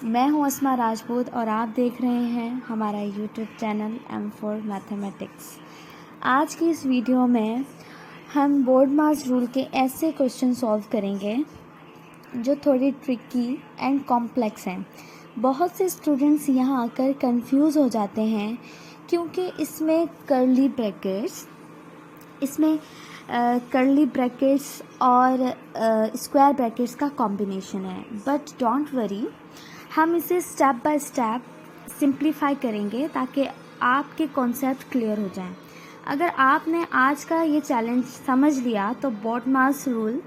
मैं हूं अस्मा राजपूत और आप देख रहे हैं हमारा यूट्यूब चैनल M4 मैथमेटिक्स। आज की इस वीडियो में हम बोर्ड मास रूल के ऐसे क्वेश्चन सॉल्व करेंगे जो थोड़ी ट्रिकी एंड कॉम्प्लेक्स हैं। बहुत से स्टूडेंट्स यहाँ आकर कंफ्यूज हो जाते हैं क्योंकि इसमें कर्ली ब्रैकेट्स और स्क्वायर ब्रैकेट्स का कॉम्बिनेशन है। बट डोंट वरी, हम इसे स्टेप बाय स्टेप सिंप्लीफाई करेंगे ताकि आपके कॉन्सेप्ट क्लियर हो जाएं। अगर आपने आज का ये चैलेंज समझ लिया तो बोर्ड मास रूल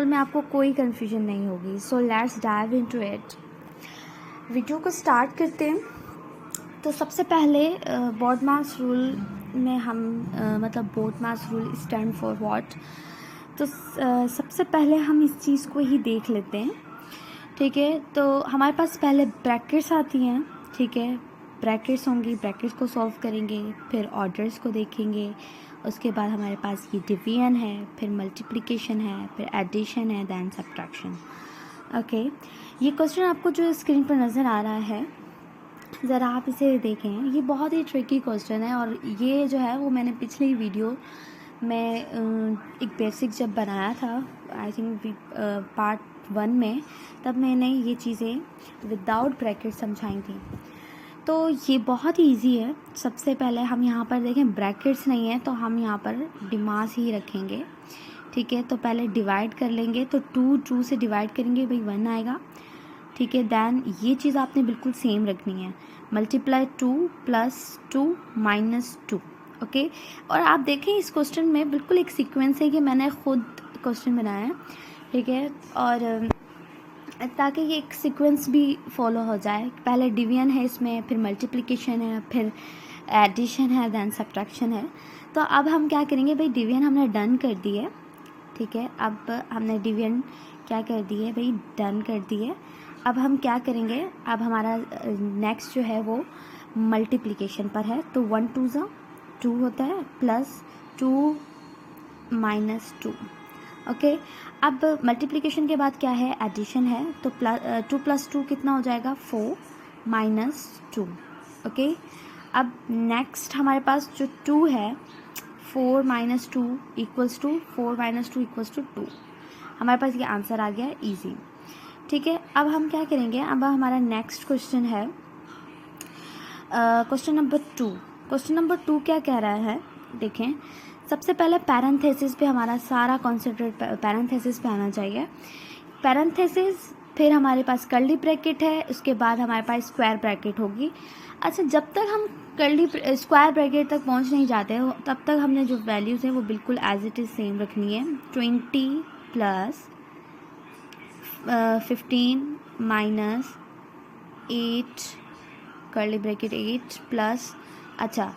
में आपको कोई कन्फ्यूजन नहीं होगी। So let's dive into it. Video को स्टार्ट करते हैं। तो सबसे पहले बोर्ड मास रूल में हम board mass rule stand for what. तो सबसे पहले हम इस चीज़ को ही देख लेते हैं, ठीक है। तो हमारे पास पहले ब्रैकेट्स आती हैं, ठीक है। ब्रैकेट्स होंगी, ब्रैकेट्स को सॉल्व करेंगे, फिर ऑर्डर्स को देखेंगे, उसके बाद हमारे पास ये डिवीजन है, फिर मल्टीप्लिकेशन है, फिर एडिशन है, दैन सब्ट्रैक्शन। ओके, ये क्वेश्चन आपको जो स्क्रीन पर नज़र आ रहा है, ज़रा आप इसे देखें। ये बहुत ही ट्रिकी क्वेश्चन है और ये जो है वो मैंने पिछली वीडियो में एक बेसिक जब बनाया था, आई थिंक पार्ट 1 में, तब मैंने ये चीज़ें विदाउट ब्रैकेट समझाई थी। तो ये बहुत ही ईजी है। सबसे पहले हम यहाँ पर देखें, ब्रैकेट्स नहीं है तो हम यहाँ पर डिमास ही रखेंगे, ठीक है। तो पहले डिवाइड कर लेंगे, तो 2 से डिवाइड करेंगे, भाई 1 आएगा, ठीक है। दैन ये चीज़ आपने बिल्कुल सेम रखनी है, मल्टीप्लाई 2 + 2 - 2, ओके। और आप देखें इस क्वेश्चन में बिल्कुल एक सीक्वेंस है कि मैंने खुद क्वेश्चन बनाया है, ठीक है। और ताकि ये एक सीक्वेंस भी फॉलो हो जाए, पहले डिवीजन है इसमें, फिर मल्टीप्लिकेशन है, फिर एडिशन है, दैन सब्ट्रैक्शन है। तो अब हम क्या करेंगे, भाई डिवीजन हमने डन कर दी है, ठीक है। अब हमने डिवीजन क्या कर दी है, भाई डन कर दी है। अब हम क्या करेंगे, अब हमारा नेक्स्ट जो है वो मल्टीप्लिकेशन पर है। तो 1 2 ज़ा 2 होता है, +2 - 2, ओके। अब मल्टीप्लिकेशन के बाद क्या है, एडिशन है। तो 2 + 2 कितना हो जाएगा, 4 - 2, ओके। अब नेक्स्ट हमारे पास जो 2 है, 4 - 2 = 4 - 2 = 2। हमारे पास ये आंसर आ गया, इजी, ठीक है। अब हम क्या करेंगे, अब हमारा नेक्स्ट क्वेश्चन है क्वेश्चन नंबर 2। क्वेश्चन नंबर 2 क्या कह रहा है, देखें। सबसे पहले पैरेंथेसिस पे हमारा सारा कॉन्सेंट्रेट पैरेंथेसिस पे आना चाहिए। पैरेंथेसिस, फिर हमारे पास कर्ली ब्रैकेट है, उसके बाद हमारे पास स्क्वायर ब्रैकेट होगी। अच्छा, जब तक हम स्क्वायर ब्रैकेट तक पहुंच नहीं जाते तब तक हमने जो वैल्यूज़ है वो बिल्कुल एज इट इज़ सेम रखनी है। 20 + 15 - 8 कर्ली ब्रैकेट 8 प्लस, अच्छा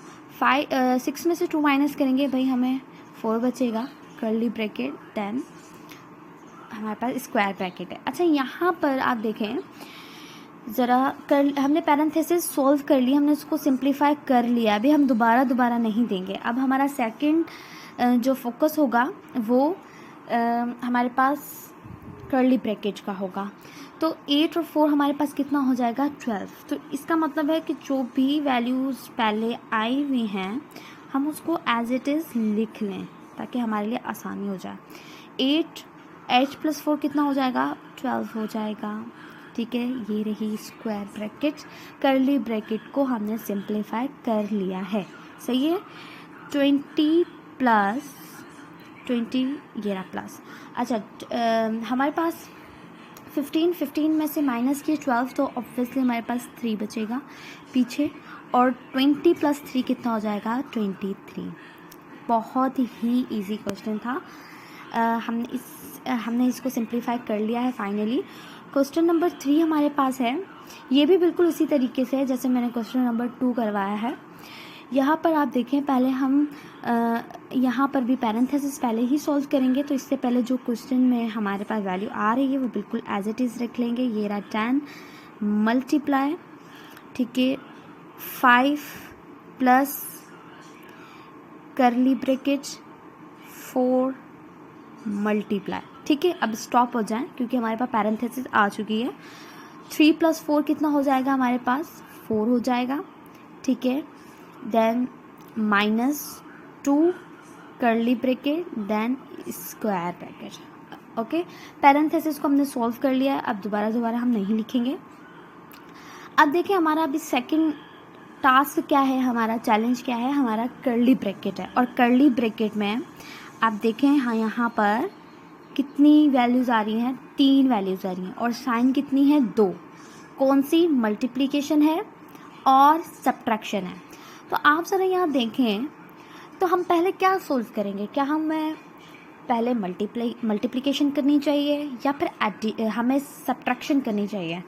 6 में से 2 माइनस करेंगे, भाई हमें 4 बचेगा, कर्ली ब्रैकेट, देन हमारे पास स्क्वायर ब्रैकेट है। अच्छा, यहाँ पर आप देखें ज़रा, हमने पैरेंथेसिस सॉल्व कर लिया, हमने उसको सिंप्लीफाई कर लिया। अभी हम दोबारा नहीं देंगे। अब हमारा सेकंड जो फोकस होगा वो हमारे पास कर्ली ब्रैकेट का होगा। तो 8 और 4 हमारे पास कितना हो जाएगा, 12। तो इसका मतलब है कि जो भी वैल्यूज़ पहले आई हुई हैं हम उसको एज इट इज़ लिख लें ताकि हमारे लिए आसानी हो जाए। 8 + 4 कितना हो जाएगा, 12 हो जाएगा, ठीक है। ये रही स्क्वायर ब्रैकेट, कर्ली ब्रैकेट को हमने सिंप्लीफाई कर लिया है, सही है। 20 + 20 ये रहा प्लस। अच्छा, हमारे पास 15 में से माइनस किए 12, तो ऑब्वियसली हमारे पास 3 बचेगा पीछे, और 20 + 3 कितना हो जाएगा, 23। बहुत ही इजी क्वेश्चन था। हमने इसको सिंप्लीफाई कर लिया है फाइनली। क्वेश्चन नंबर 3 हमारे पास है, ये भी बिल्कुल उसी तरीके से है जैसे मैंने क्वेश्चन नंबर 2 करवाया है। यहाँ पर आप देखें, पहले हम यहाँ पर भी पैरेंथेसिस पहले ही सॉल्व करेंगे। तो इससे पहले जो क्वेश्चन में हमारे पास वैल्यू आ रही है वो बिल्कुल एज इट इज़ रख लेंगे। ये रहा 10 मल्टीप्लाई, ठीक है, 5 प्लस कर्ली ब्रैकेट 4 मल्टीप्लाई, ठीक है, अब स्टॉप हो जाएं क्योंकि हमारे पास पैरेंथेसिस आ चुकी है। 3 + 4 कितना हो जाएगा हमारे पास, 4 हो जाएगा। ठीक है, then -2 curly bracket then square bracket. Okay, parenthesis को हमने सॉल्व कर लिया है, अब दोबारा हम नहीं लिखेंगे। अब देखिए हमारा अभी सेकंड टास्क क्या है, हमारा चैलेंज क्या है, हमारा कर्ली ब्रैकेट है। और कर्ली ब्रैकेट में आप देखें हाँ यहाँ पर कितनी वैल्यूज़ आ रही हैं, 3 वैल्यूज़ आ रही हैं और साइन कितनी है, 2। कौन सी, मल्टीप्लिकेशन है और सब्ट्रैक्शन है। तो आप ज़रा यहाँ देखें तो हम पहले क्या सोल्व करेंगे, क्या हमें पहले मल्टीप्लिकेशन करनी चाहिए या फिर हमें सब्ट्रैक्शन करनी चाहिए।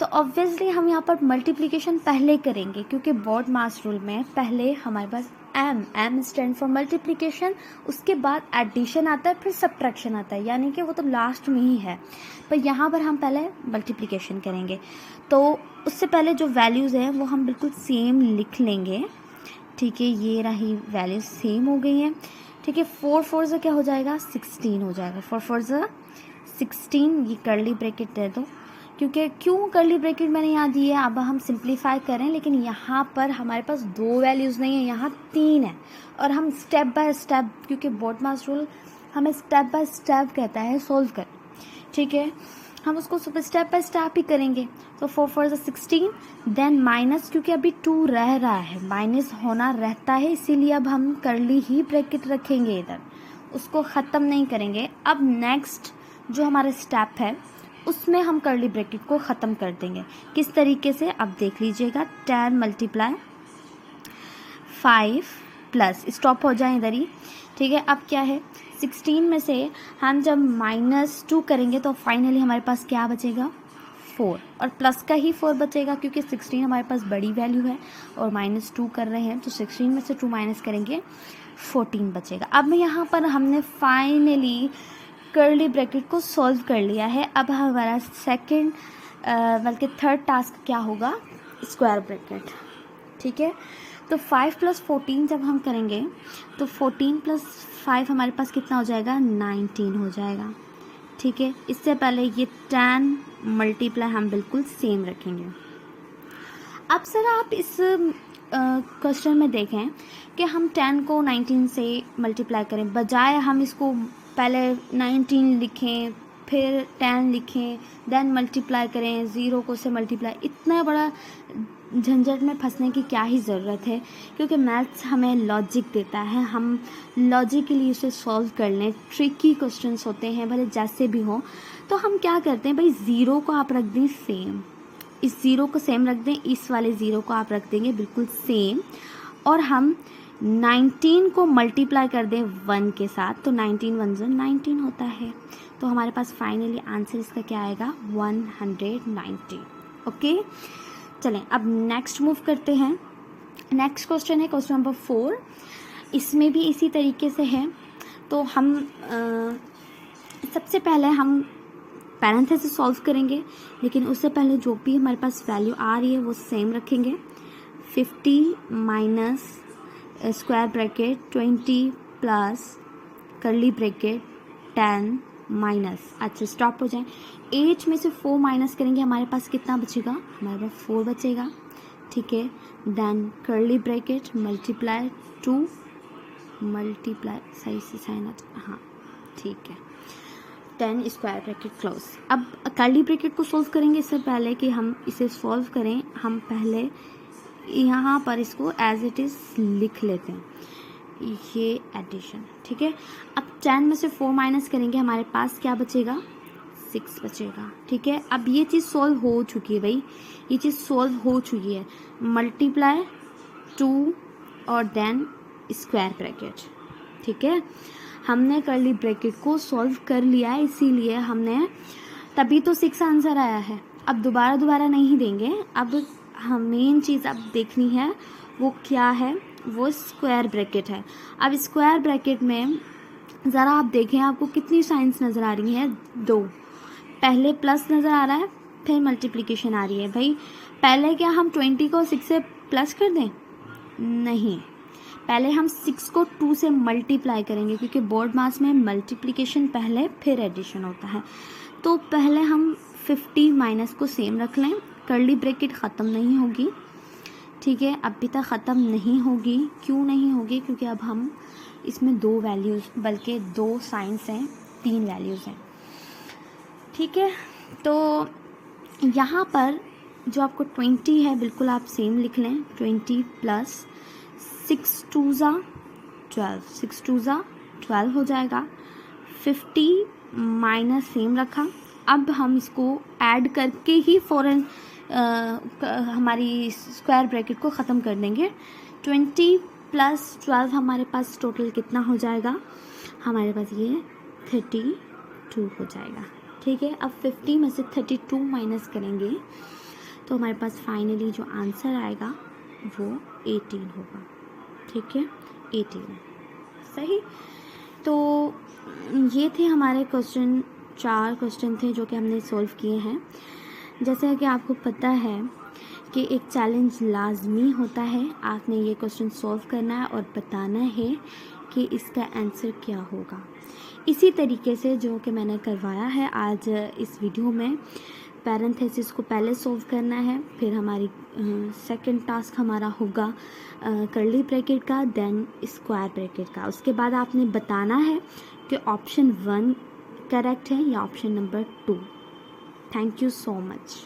तो ऑब्वियसली हम यहाँ पर मल्टीप्लिकेशन पहले करेंगे क्योंकि बोर्ड मास रूल में पहले हमारे पास एम स्टैंड फॉर मल्टीप्लिकेशन, उसके बाद एडिशन आता है, फिर सब्ट्रैक्शन आता है, यानी कि वो तो लास्ट में ही है। पर यहाँ पर हम पहले मल्टीप्लिकेशन करेंगे, तो उससे पहले जो वैल्यूज़ हैं वो हम बिल्कुल सेम लिख लेंगे। ठीक है, ये रही वैल्यूज सेम हो गई हैं। ठीक है, 4 4 से क्या हो जाएगा, 16 हो जाएगा। 4 4 से 16, ये कर्ली ब्रैकेट दे दो क्योंकि क्यों कर्ली ब्रैकेट मैंने यहाँ दी है। अब हम सिंप्लीफाई करें, लेकिन यहाँ पर हमारे पास 2 वैल्यूज़ नहीं है, यहाँ 3 है और हम स्टेप बाय स्टेप, क्योंकि बोर्ड मास रूल हमें स्टेप बाय स्टेप कहता है सोल्व कर। ठीक है, हम उसको स्टेप बाय स्टेप ही करेंगे। तो 4 4 से 16 देन माइनस, क्योंकि अभी 2 रह रहा है, माइनस होना रहता है, इसीलिए अब हम कर्ली ही ब्रैकेट रखेंगे इधर, उसको ख़त्म नहीं करेंगे। अब नेक्स्ट जो हमारा स्टेप है उसमें हम कर्ली ब्रैकेट को ख़त्म कर देंगे। किस तरीके से, अब देख लीजिएगा, 10 × 5 प्लस, स्टॉप हो जाए इधर ही। ठीक है, अब क्या है, 16 में से हम जब -2 करेंगे तो फाइनली हमारे पास क्या बचेगा, 4, और प्लस का ही 4 बचेगा क्योंकि 16 हमारे पास बड़ी वैल्यू है और -2 कर रहे हैं, तो 16 में से 2 माइनस करेंगे, 14 बचेगा। अब यहाँ पर हमने फाइनली कर्ली ब्रैकेट को सॉल्व कर लिया है। अब हमारा सेकंड बल्कि थर्ड टास्क क्या होगा, स्क्वायर ब्रैकेट। ठीक है, तो 5 + 14 जब हम करेंगे तो 14 + 5 हमारे पास कितना हो जाएगा, 19 हो जाएगा। ठीक है, इससे पहले ये 10 मल्टीप्लाई हम बिल्कुल सेम रखेंगे। अब सर आप इस क्वेश्चन में देखें कि हम 10 को 19 से मल्टीप्लाई करें, बजाय हम इसको पहले 19 लिखें फिर 10 लिखें देन मल्टीप्लाई करें, 0 को से मल्टीप्लाई, इतना बड़ा झंझट में फंसने की क्या ही ज़रूरत है, क्योंकि मैथ्स हमें लॉजिक देता है, हम लॉजिकली उसे सॉल्व कर लें। ट्रिकी क्वेश्चंस होते हैं भले जैसे भी हो, तो हम क्या करते हैं भाई, 0 को आप रख दें सेम, इस 0 को सेम रख दें, इस वाले 0 को आप रख देंगे बिल्कुल सेम, और हम 19 को मल्टीप्लाई कर दें 1 के साथ, तो 19 1 से 19 होता है। तो हमारे पास फाइनली आंसर इसका क्या आएगा, 190। ओके, चलें अब नेक्स्ट मूव करते हैं। नेक्स्ट क्वेश्चन है क्वेश्चन नंबर 4, इसमें भी इसी तरीके से है। तो हम सबसे पहले हम पैरेंथेसिस सॉल्व करेंगे, लेकिन उससे पहले जो भी हमारे पास वैल्यू आ रही है वो सेम रखेंगे। 50 minus square bracket 20 plus curly bracket 10 minus, अच्छा स्टॉप हो जाए, 8 में से 4 माइनस करेंगे, हमारे पास कितना बचेगा, हमारे पास 4 बचेगा। ठीक है, then curly bracket multiply 2 multiply, सही से साइन आता, हाँ ठीक है, 10 स्क्वायर ब्रैकेट क्लोज। अब कर्ली ब्रैकेट को सोल्व करेंगे, इससे पहले कि हम इसे सॉल्व करें हम पहले यहाँ पर इसको एज इट इज़ लिख लेते हैं, ये एडिशन। ठीक है, अब 10 में से 4 माइनस करेंगे, हमारे पास क्या बचेगा, 6 बचेगा। ठीक है, अब ये चीज़ सॉल्व हो चुकी है भाई, ये चीज़ सॉल्व हो चुकी है, मल्टीप्लाई 2 और देन स्क्वायर ब्रैकेट। ठीक है, हमने कर्ली ब्रैकेट को सॉल्व कर लिया है, इसीलिए हमने, तभी तो 6 आंसर आया है। अब दोबारा नहीं देंगे, अब हम मेन चीज़ अब देखनी है वो क्या है, वो स्क्वायर ब्रैकेट है। अब स्क्वायर ब्रैकेट में ज़रा आप देखें, आपको कितनी साइंस नज़र आ रही है, 2, पहले प्लस नज़र आ रहा है फिर मल्टीप्लिकेशन आ रही है। भाई पहले क्या हम 20 को 6 से प्लस कर दें, नहीं, पहले हम 6 को 2 से मल्टीप्लाई करेंगे, क्योंकि बोर्ड मास में मल्टीप्लिकेशन पहले फिर एडिशन होता है। तो पहले हम 50 माइनस को सेम रख लें, कर्ली ब्रैकेट ख़त्म नहीं होगी, ठीक है, अभी तक ख़त्म नहीं होगी। क्यों नहीं होगी? क्योंकि अब हम इसमें 2 वैल्यूज़, बल्कि 2 साइंस हैं, 3 वैल्यूज़ हैं, ठीक है। तो यहाँ पर जो आपको 20 है, बिल्कुल आप सेम लिख लें, 20 प्लस 6 2 ज़ा 12, 6 2 ज़ा 12 हो जाएगा। 50 माइनस सेम रखा, अब हम इसको ऐड करके ही फ़ौरन हमारी स्क्वायर ब्रैकेट को ख़त्म कर देंगे। 20 प्लस 12 हमारे पास टोटल कितना हो जाएगा? हमारे पास ये 32 हो जाएगा, ठीक है। अब 50 में से 32 माइनस करेंगे तो हमारे पास फाइनली जो आंसर आएगा वो 18 होगा, ठीक है, 18 सही। तो ये थे हमारे क्वेश्चन, 4 क्वेश्चन थे जो कि हमने सॉल्व किए हैं। जैसे कि आपको पता है कि एक चैलेंज लाजमी होता है, आपने ये क्वेश्चन सॉल्व करना है और बताना है कि इसका आंसर क्या होगा। इसी तरीके से जो कि मैंने करवाया है आज इस वीडियो में, पैरेंथेसिस को पहले सॉल्व करना है, फिर हमारी सेकंड टास्क हमारा होगा कर्ली ब्रैकेट का, देन स्क्वायर ब्रैकेट का। उसके बाद आपने बताना है कि ऑप्शन 1 करेक्ट है या option number 2। Thank you so much.